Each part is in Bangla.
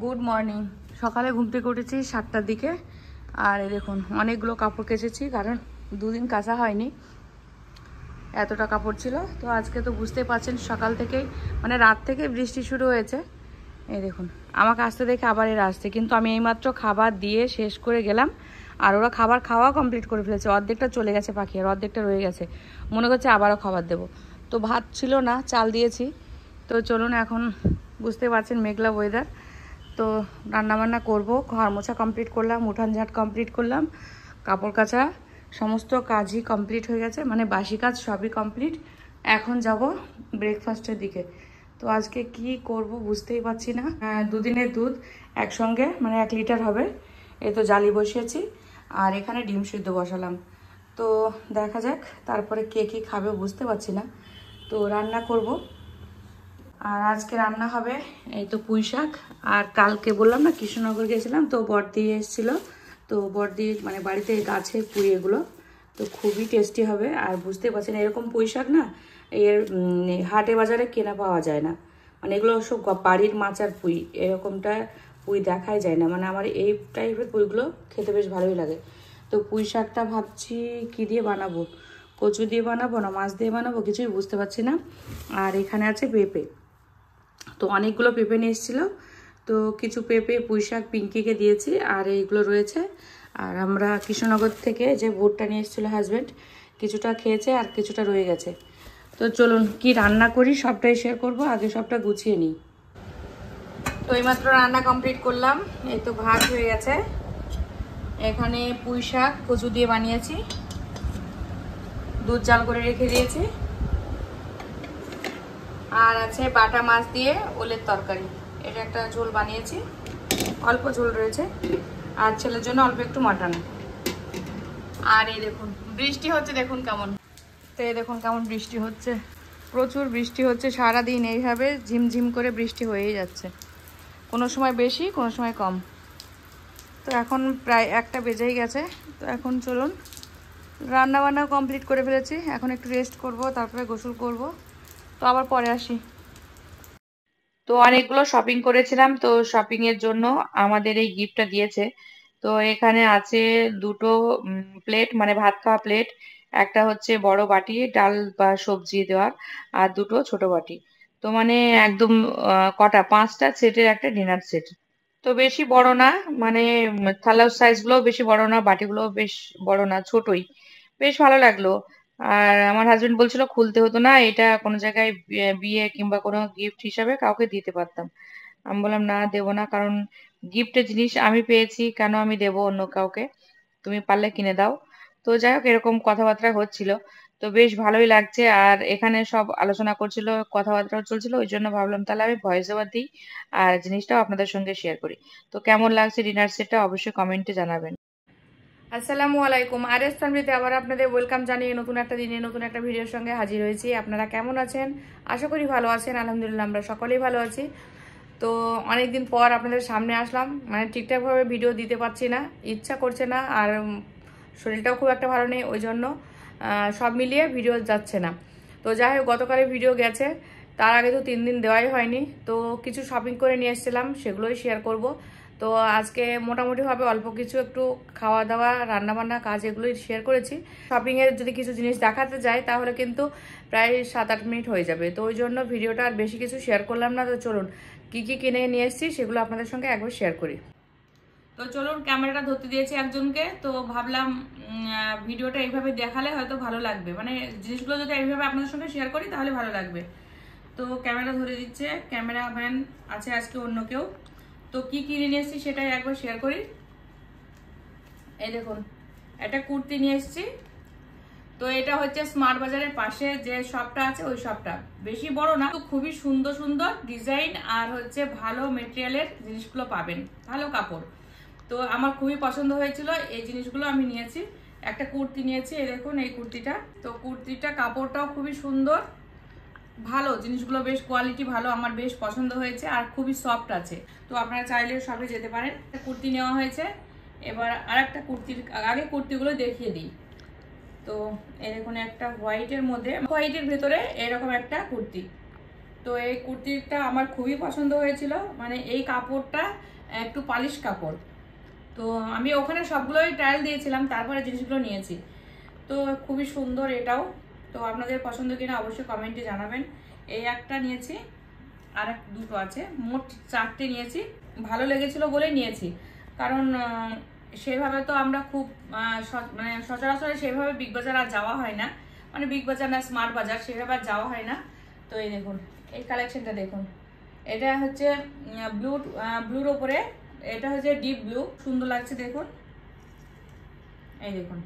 Good morning. সকালে ঘুম থেকে উঠেছি 7টার দিকে। আর এই দেখুন অনেকগুলো কাপড় কেচেছি, কারণ দুদিন কাচা হয়নি, এতটা কাপড় ছিল। তো আজকে তো বুঝতেই পারছেন সকাল থেকেই মানে রাত থেকে বৃষ্টি শুরু হয়েছে। এই দেখুন আমাকে আসতে দেখে আবার এরা আসছে, কিন্তু আমি এইমাত্র খাবার দিয়ে শেষ করে গেলাম। আর ওরা খাবার খাওয়া কমপ্লিট করে ফেলেছে, অর্ধেকটা চলে গেছে পাখি আর অর্ধেকটা রয়ে গেছে, মনে করছে আবারও খাবার দেবো। তো ভাত ছিল না, চাল দিয়েছি। তো চলুন, এখন বুঝতে পারছেন মেঘলা ওয়েদার, তো রান্নাবান্না করব। ঘর মোছা কমপ্লিট করলাম, উঠান ঝাঁট কমপ্লিট করলাম, কাপড় কাচা সমস্ত কাজই কমপ্লিট হয়ে গেছে, মানে বাসি কাজ সবই কমপ্লিট। এখন যাব ব্রেকফাস্টের দিকে। তো আজকে কি করব বুঝতেই পারছি না। দুদিনের দুধ একসঙ্গে মানে 1 লিটার হবে, এই তো জালি বসিয়েছি। আর এখানে ডিম সিদ্ধ বসালাম। তো দেখা যাক তারপরে কে কী খাবে বুঝতে পারছি না, তো রান্না করব। আর আজকে রান্না হবে এই তো পুঁই শাক। আর কালকে বললাম না কৃষ্ণনগর গেছিলাম, তো বড়দি এসেছিলো, তো বড়দি মানে বাড়িতে গাছে পুঁই এগুলো, তো খুবই টেস্টি হবে। আর বুঝতে পারছেন এরকম পুঁই শাক না এর হাটে বাজারে কেনা পাওয়া যায় না, মানে এগুলো সব বাড়ির মাচার পুঁই, এরকমটা পুঁই দেখাই যায় না। মানে আমার এই টাইপের পুঁইগুলো খেতে বেশ ভালোই লাগে। তো পুঁই শাকটা ভাবছি কি দিয়ে বানাবো, কচু দিয়ে বানাবো না মাছ দিয়ে বানাবো, কিছুই বুঝতে পারছি না। আর এখানে আছে পেঁপে, তো অনেকগুলো পেঁপে নিয়ে এসেছিলো, তো কিছু পেঁপে পুঁই শাক পিঙ্কিকে দিয়েছি, আর এইগুলো রয়েছে। আর আমরা কৃষ্ণনগর থেকে যে ভুট্টা নিয়ে এসেছিলো হাজব্যান্ড, কিছুটা খেয়েছে আর কিছুটা রয়ে গেছে। তো চলুন কি রান্না করি সবটাই শেয়ার করব, আগে সবটা গুছিয়ে নিই। তো এইমাত্র রান্না কমপ্লিট করলাম, এই তো ভাত হয়ে গেছে। এখানে পুঁই শাক কচু দিয়ে বানিয়েছি, দুধ জাল করে রেখে দিয়েছি। আর আছে বাটা মাছ দিয়ে ওলের তরকারি, এটা একটা ঝোল বানিয়েছি, অল্প ঝোল রয়েছে। আর ছেলের জন্য অল্প একটু মাটন। আর এই দেখুন বৃষ্টি হচ্ছে, দেখুন কেমন, তো এই দেখুন কেমন বৃষ্টি হচ্ছে, প্রচুর বৃষ্টি হচ্ছে সারাদিন এইভাবে ঝিমঝিম করে বৃষ্টি হয়েই যাচ্ছে, কোনো সময় বেশি কোনো সময় কম। তো এখন প্রায় 1টা বেজেই গেছে। তো এখন চলুন রান্না বান্না কমপ্লিট করে ফেলেছি, এখন একটু রেস্ট করব, তারপরে গোসল করব। তো আবার পরে আসি। তো অনেকগুলো শপিং করেছিলাম, তো শপিং এর জন্য আমাদের এই গিফটটা দিয়েছে। তো এখানে আছে দুটো প্লেট, মানে ভাত খাওয়া প্লেট, একটা হচ্ছে বড় বাটি ডাল বা সবজি দেওয়ার, আর দুটো ছোট বাটি। তো মানে একদম কটা 5টা সেটের একটা ডিনার সেট। তো বেশি বড় না, মানে থালার সাইজ গুলো বেশি বড় না, বাটিগুলো বেশ বড় না, ছোটই, বেশ ভালো লাগলো। আর আমার হাজবেন্ড বলছিল খুলতে হতো না, এটা কোনো জায়গায় বিয়ে কিংবা কোনো গিফট হিসাবে কাউকে দিতে পারতাম। আমি বললাম না, দেবো না, কারণ গিফটের জিনিস আমি পেয়েছি, কেন আমি দেবো অন্য কাউকে, তুমি পারলে কিনে দাও। তো যাই হোক এরকম কথাবার্তা হচ্ছিল, তো বেশ ভালোই লাগছে। আর এখানে সব আলোচনা করছিল, কথাবার্তাও চলছিল, ওই জন্য ভাবলাম তাহলে আমি ভয়েস ওভার দিই আর জিনিসটাও আপনাদের সঙ্গে শেয়ার করি। তো কেমন লাগছে ডিনার সেটটা অবশ্যই কমেন্টে জানাবেন। আসসালামু আলাইকুম, আরএস ফ্যামিলিতে আবার আপনাদের ওয়েলকাম জানিয়ে নতুন একটা দিনে নতুন একটা ভিডিওর সঙ্গে হাজির হয়েছি। আপনারা কেমন আছেন? আশা করি ভালো আছেন। আলহামদুলিল্লাহ আমরা সকলেই ভালো আছি। তো অনেকদিন পর আপনাদের সামনে আসলাম, মানে ঠিকঠাকভাবে ভিডিও দিতে পারছি না, ইচ্ছা করছে না, আর শরীরটাও খুব একটা ভালো নেই, ওই জন্য সব মিলিয়ে ভিডিও যাচ্ছে না। তো যাই হোক গতকালে ভিডিও গেছে, তার আগে তো 3 দিন দেওয়াই হয়নি। তো কিছু শপিং করে নিয়ে এসেছিলাম, সেগুলোই শেয়ার করব। তো আজকে মোটামুটিভাবে অল্প কিছু একটু খাওয়া দাওয়া রান্নাবান্না কাজ এগুলোই শেয়ার করেছি। শপিংয়ের যদি কিছু জিনিস দেখাতে যাই তাহলে কিন্তু প্রায় 7-8 মিনিট হয়ে যাবে, তো ওই জন্য ভিডিওটা আর বেশি কিছু শেয়ার করলাম না। তো চলুন কি কি কিনে নিয়ে এসেছি সেগুলো আপনাদের সঙ্গে একবার শেয়ার করি। তো চলুন ক্যামেরাটা ধরতে দিয়েছি একজনকে, তো ভাবলাম ভিডিওটা এইভাবে দেখালে হয়তো ভালো লাগবে, মানে জিনিসগুলো যদি এইভাবে আপনাদের সঙ্গে শেয়ার করি তাহলে ভালো লাগবে। তো ক্যামেরা ধরে দিচ্ছে, ক্যামেরাম্যান আছে আজকে অন্য কেউ। তো কি কিনে নিয়ে এসেছি সেটাই একবার শেয়ার করি। এই দেখুন একটা কুর্তি নিয়ে এসেছি, তো এটা হচ্ছে স্মার্ট বাজারের পাশে যে শপটা আছে ওই শপটা, বেশি বড় না, তো খুবই সুন্দর সুন্দর ডিজাইন আর হচ্ছে ভালো মেটেরিয়ালের জিনিসগুলো পাবেন, ভালো কাপড়। তো আমার খুবই পছন্দ হয়েছিল, এই জিনিসগুলো আমি নিয়েছি। একটা কুর্তি নিয়েছি, এই দেখুন এই কুর্তিটা, তো কুর্তিটা কাপড়টাও খুবই সুন্দর, ভালো জিনিসগুলো, বেশ কোয়ালিটি ভালো, আমার বেশ পছন্দ হয়েছে আর খুবই সফট আছে। তো আপনারা চাইলে সবে যেতে পারেন। কুর্তি নেওয়া হয়েছে, এবার আর একটা কুর্তির, আগে কুর্তিগুলো দেখিয়ে দিই। তো এই দেখুন একটা হোয়াইটের মধ্যে, হোয়াইটের ভেতরে এরকম একটা কুর্তি। তো এই কুর্তিটা আমার খুবই পছন্দ হয়েছিল, মানে এই কাপড়টা একটু পালিশ কাপড়। তো আমি ওখানে সবগুলোই ট্রায়াল দিয়েছিলাম, তারপরে জিনিসগুলো নিয়েছি। তো খুবই সুন্দর এটাও। তো আপনাদের পছন্দ কিনা অবশ্যই কমেন্টে জানাবেন। এই একটা নিয়েছি, আর দুটো আছে, মোট 4টে নিয়েছি। ভালো লেগেছিল বলেই নিয়েছি, কারণ সেভাবে তো আমরা খুব মানে সচরাচর সেভাবে বিগ বাজার আর যাওয়া হয় না, মানে বিগ বাজার না স্মার্ট বাজার সেভাবে আর যাওয়া হয় না। তো এই দেখুন এই কালেকশনটা দেখুন, এটা হচ্ছে ব্লুর ওপরে, এটা হচ্ছে ডিপ ব্লু, সুন্দর লাগছে দেখুন। এই দেখুন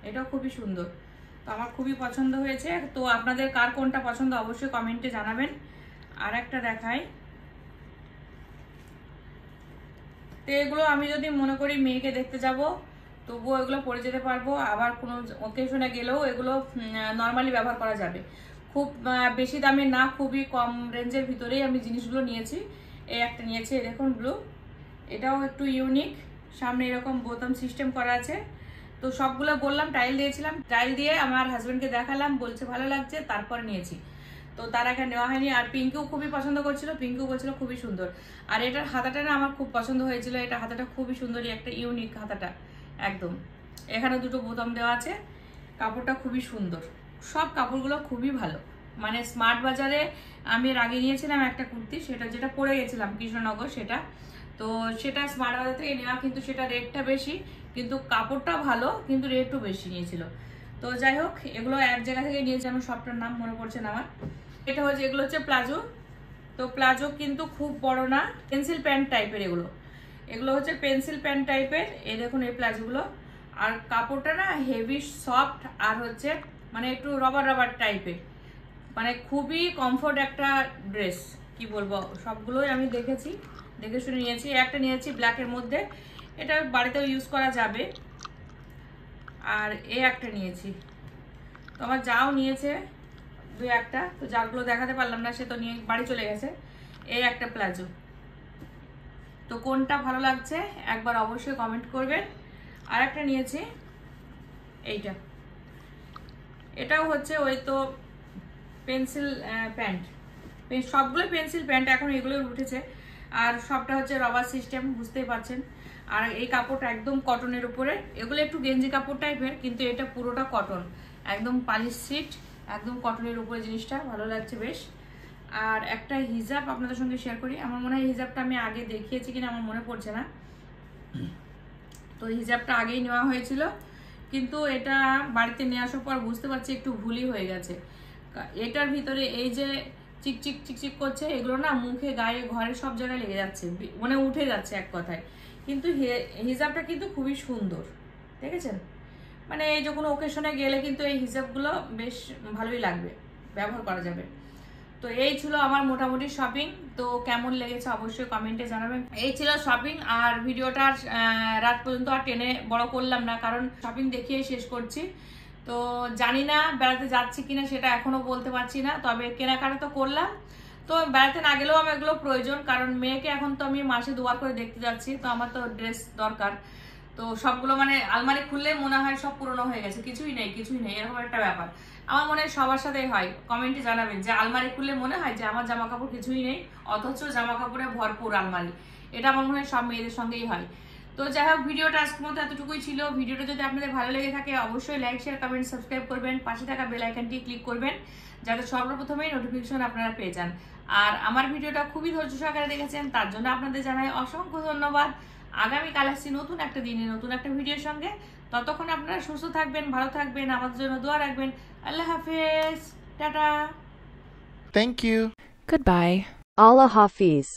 এটাও খুবই সুন্দর, তো আমার খুবই পছন্দ হয়েছে। তো আপনাদের কার কোনটা পছন্দ অবশ্যই কমেন্টে জানাবেন। আর একটা দেখাই, তো এগুলো আমি যদি মনে করি মেয়েকে দেখতে যাব তবুও এগুলো পরে যেতে পারবো, আবার কোনো অকেশনে গেলেও এগুলো নর্মালি ব্যবহার করা যাবে। খুব বেশি দামে না, খুবই কম রেঞ্জের ভিতরেই আমি জিনিসগুলো নিয়েছি। এই একটা নিয়েছি দেখুন ব্লু, এটাও একটু ইউনিক, সামনে এরকম বোতাম সিস্টেম করা আছে। তো সবগুলো বললাম টাইল দিয়েছিলাম, টাইল দিয়ে আমার হাজবেন্ডকে দেখালাম, বলছে ভালো লাগছে, তারপর নিয়েছি। তো তার আগে নেওয়া হয়নি। আর পিঙ্কিও খুবই পছন্দ করছিল, পিঙ্কিও বলছিল খুবই সুন্দর। আর এটার হাতাটা না আমার খুব পছন্দ হয়েছিল, এটা হাতাটা খুবই সুন্দরই, একটা ইউনিক হাতাটা একদম। এখানে দুটো বোতাম দেওয়া আছে, কাপড়টা খুবই সুন্দর, সব কাপড়গুলো খুবই ভালো। মানে স্মার্ট বাজারে আমি এর আগে নিয়েছিলাম একটা কুর্তি, সেটা যেটা পরে গেছিলাম কৃষ্ণনগর, সেটা তো সেটা স্মার্ট বাজার থেকে নেওয়া, কিন্তু সেটা রেটটা বেশি, কিন্তু কাপড়টা ভালো, কিন্তু রেটও বেশি নিয়েছিল। তো যাই হোক, এগুলো এক জায়গা থেকে নিয়েছি, আমার সবটার নাম মনে পড়ছে না আমার। এটা হচ্ছে, এগুলো হচ্ছে প্লাজো। তো প্লাজো কিন্তু খুব বড় না, পেন্সিল প্যান্ট টাইপের এগুলো, এগুলো হচ্ছে পেন্সিল প্যান্ট টাইপের। এই দেখুন এই প্লাজোগুলো, আর কাপড়টা না হেভি সফট, আর হচ্ছে মানে একটু রবার রবার টাইপের, মানে খুবই কমফোর্ট একটা ড্রেস। কি বলবো, সবগুলোই আমি দেখেছি, দেখে শুনে নিয়েছি। একটা নিয়েছি ব্ল্যাকের মধ্যে, এটা বাড়িতেও ইউজ করা যাবে। আর এই একটা নিয়েছি, তো আমার যাও নিয়েছে দুই একটা, তো যারগুলো দেখাতে পারলাম না সে তো নিয়ে বাড়ি চলে গেছে। এই একটা প্লাজো, তো কোনটা ভালো লাগছে একবার অবশ্যই কমেন্ট করবেন। আর একটা নিয়েছি এইটা, এটাও হচ্ছে ওই তো পেন্সিল প্যান্ট, সবগুলো পেন্সিল প্যান্ট এখন এগুলো উঠেছে, আর সবটা হচ্ছে রবার সিস্টেম, বুঝতেই পারছেন। আর এই কাপড়টা একদম কটনের উপরে, এগুলো একটু গেঞ্জি কাপড় টাইপের, কিন্তু এটা পুরোটা কটন, একদম পালিশ সিট, একদম কটনের উপরে, জিনিসটা ভালো লাগছে বেশ। আর একটা হিজাব আপনাদের সঙ্গে শেয়ার করি, আমার মনে হয় হিজাবটা আমি আগে দেখিয়েছি কিনা আমার মনে পড়ছে না। তো হিজাবটা আগেই নেওয়া হয়েছিল, কিন্তু এটা বাড়িতে নিয়ে আসার পর বুঝতে পারছি একটু ভুলই হয়ে গেছে। এটার ভিতরে এই যে চিকচিক চিকচিক করছে, এগুলো না মুখে গায়ে ঘরে সব জায়গায় লেগে যাচ্ছে, মানে উঠে যাচ্ছে এক কথায়। কিন্তু হিজাবটা কিন্তু খুবই সুন্দর, দেখেছেন? মানে এই যে কোনো ওকেশনে গেলে কিন্তু এই হিজাবগুলো বেশ ভালোই লাগবে, ব্যবহার করা যাবে। তো এই ছিল আমার মোটামুটি শপিং। তো কেমন লেগেছে অবশ্যই কমেন্টে জানাবেন। এই ছিল শপিং, আর ভিডিওটা রাত পর্যন্ত আর টেনে বড় করলাম না, কারণ শপিং দেখিয়ে শেষ করছি। তো জানি না বেড়াতে যাচ্ছি কিনা সেটা এখনো বলতে পারছি না, তবে কেনাকাটা তো করলাম। তো বেড়াতে না গেলেও আমার এগুলো প্রয়োজন, কারণ মেয়েকে এখন তো আমি মাসে 2বার করে দেখতে যাচ্ছি, তো আমার তো ড্রেস দরকার। তো সবগুলো মানে আলমারি খুললে মনে হয় সব পুরনো হয়ে গেছে, কিছুই নেই কিছুই নেই, এরকম একটা ব্যাপার। আমার মনে হয় সবার সাথেই হয়, কমেন্টে জানাবেন যে আলমারি খুললে মনে হয় যে আমার জামা কাপড় কিছুই নেই, অথচ জামা কাপড়ে ভরপুর আলমারি। এটা আমার মনে হয় সব মেয়েদের সঙ্গেই হয়। তো যাই হোক, ভিডিওটা আজকের মতো এতটুকুই ছিল। ভিডিওটা যদি আপনাদের ভালো লেগে থাকে অবশ্যই লাইক শেয়ার কমেন্ট সাবস্ক্রাইব করবেন, পাশে থাকা বেল আইকনটি ক্লিক করবেন, যাতে সর্বপ্রথমেই নোটিফিকেশন আপনারা পেয়ে যান। আর আমার ভিডিওটা খুবই ধৈর্য সহকারে দেখেছেন, তার জন্য আপনাদের জানাই অসংখ্য ধন্যবাদ। আগামীকাল আসছি নতুন একটা দিনে নতুন একটা ভিডিওর সঙ্গে। ততক্ষণ আপনারা সুস্থ থাকবেন, ভালো থাকবেন, আমাদের জন্য দোয়া রাখবেন। আল্লাহ হাফেজ, tata. Thank you. Goodbye. Allah Hafiz.